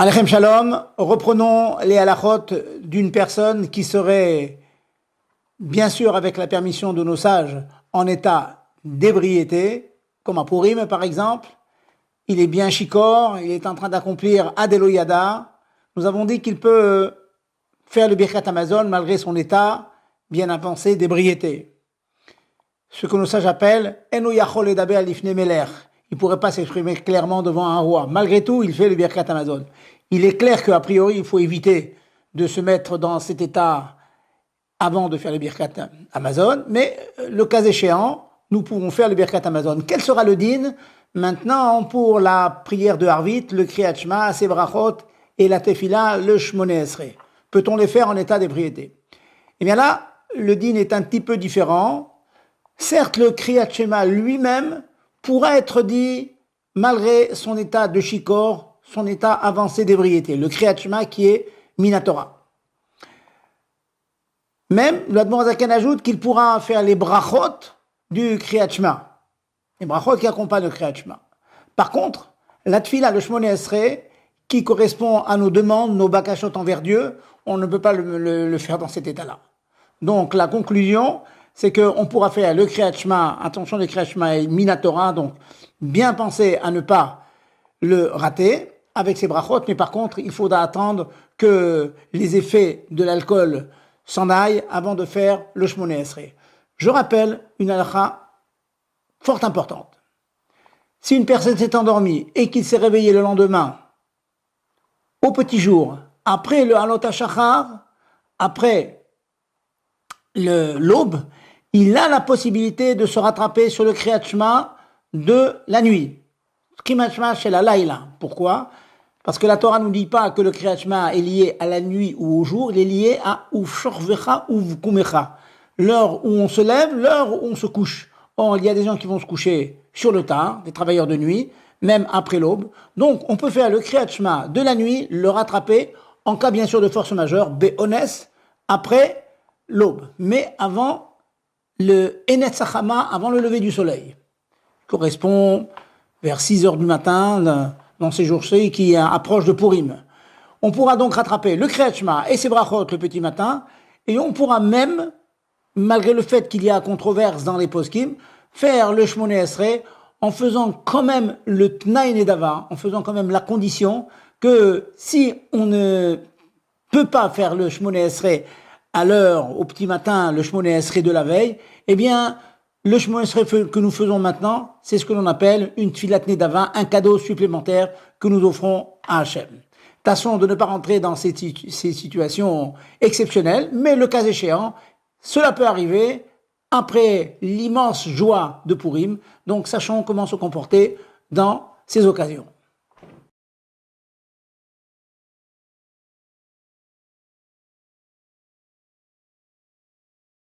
Alechem Shalom, reprenons les halachot d'une personne qui serait, bien sûr avec la permission de nos sages, en état d'ébriété, comme à Purim par exemple. Il est bien shikor, il est en train d'accomplir Adelo Yada. Nous avons dit qu'il peut faire le Birkat Hamazon malgré son état bien avancé d'ébriété. Ce que nos sages appellent Eno Yachol Edaber Lifnei Melech. Il ne pourrait pas s'exprimer clairement devant un roi. Malgré tout, il fait le Birkat Hamazon. Il est clair qu'a priori, il faut éviter de se mettre dans cet état avant de faire le Birkat Hamazon, mais le cas échéant, nous pouvons faire le Birkat Hamazon. Quel sera le din maintenant pour la prière de Harvit, le Kriyat Shema, ses brachot et la Tefila, le Shmoneh Esrei? Peut-on les faire en état d'ébriété? Eh bien là, le din est un petit peu différent. Certes, le Kriyat Shema lui-même pourra être dit malgré son état de shikor, son état avancé d'ébriété, le Kriyat Shema qui est Minatora. Même, l'Admor Zaken ajoute qu'il pourra faire les brachot du Kriyat Shema, les brachot qui accompagnent le Kriyat Shema. Par contre, la Tfila, le Shmoneh Esrei, qui correspond à nos demandes, nos bakashot envers Dieu, on ne peut pas le faire dans cet état-là. Donc la conclusion, c'est qu'on pourra faire le Kriyat Shema, attention, le Kriyat Shema est Minatora, donc bien penser à ne pas le rater avec ses brachot, mais par contre, il faudra attendre que les effets de l'alcool s'en aillent avant de faire le Shmoneh Esrei. Je rappelle une halakha fort importante. Si une personne s'est endormie et qu'il s'est réveillé le lendemain, au petit jour, après le Halot HaShachar, après l'aube, il a la possibilité de se rattraper sur le Kriyat Shema de la nuit. Kriyat Shema chez la Laïla. Pourquoi? Parce que la Torah ne nous dit pas que le Kriyat Shema est lié à la nuit ou au jour, il est lié à Uvshorvecha ou Vkumecha. L'heure où on se lève, l'heure où on se couche. Or, il y a des gens qui vont se coucher sur le tard, des travailleurs de nuit, même après l'aube. Donc, on peut faire le Kriyat Shema de la nuit, le rattraper, en cas bien sûr de force majeure, Be'ones, après l'aube. Mais avant le Enet Sachama, avant le lever du soleil. Correspond vers 6 heures du matin, dans ces jours-ci qui approchent de Purim. On pourra donc rattraper le Kriyat Shema et ses brachot le petit matin, et on pourra même, malgré le fait qu'il y a controverse dans les poskim, faire le Shmoneh Esrei en faisant quand même le Tnaï Nedava, en faisant quand même la condition que si on ne peut pas faire le Shmoneh Esrei à l'heure, au petit matin, le Shmoneh Esrei de la veille, eh bien, le Shmoneh Esrei que nous faisons maintenant, c'est ce que l'on appelle une Tfilat Nedava, un cadeau supplémentaire que nous offrons à Hachem. Tâchons de ne pas rentrer dans ces situations exceptionnelles, mais le cas échéant, cela peut arriver après l'immense joie de Purim, donc sachons comment se comporter dans ces occasions.